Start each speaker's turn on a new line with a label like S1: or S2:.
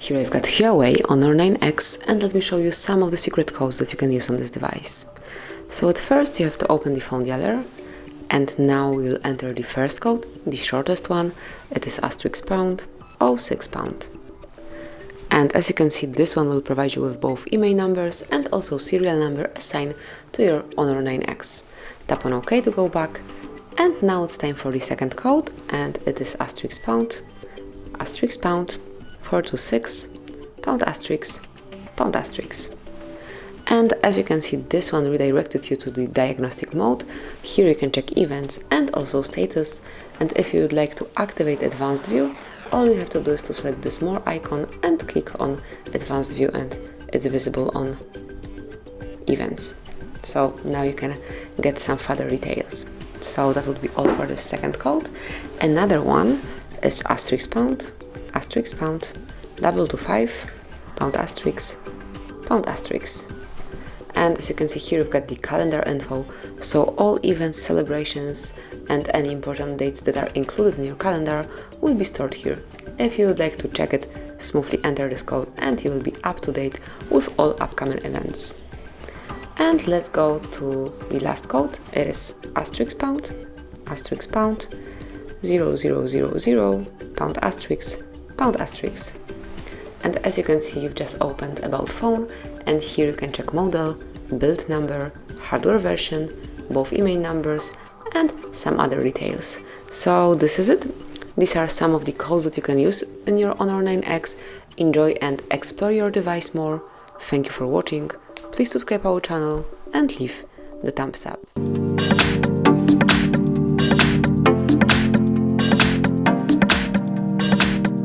S1: Here I've got Huawei Honor 9X, and let me show you some of the secret codes that you can use on this device. So at first you have to open the phone dialer, and now we'll enter the first code, the shortest one. It is *## 06#. And as you can see, this one will provide you with both IMEI numbers and also serial number assigned to your Honor 9X. Tap on OK to go back, and now it's time for the second code, and it is *## 426 ###. And as you can see, this one redirected you to the diagnostic mode. Here you can check events and also status, and if you would like to activate advanced view, all you have to do is to select this more icon and click on advanced view, and it's visible on events. So now you can get some further details. So that would be all for the second code. Another one is *## 225 *##. And as you can see here, we've got the calendar info, so all events, celebrations and any important dates that are included in your calendar will be stored here. If you would like to check it, smoothly enter this code and you will be up to date with all upcoming events. And let's go to the last code. It is *## 0000 *##. And as you can see, you've just opened About Phone, and here you can check model, build number, hardware version, both IMEI numbers and some other details. So this is it. These are some of the codes that you can use in your Honor 9X. Enjoy and explore your device more. Thank you for watching. Please subscribe our channel and leave the thumbs up.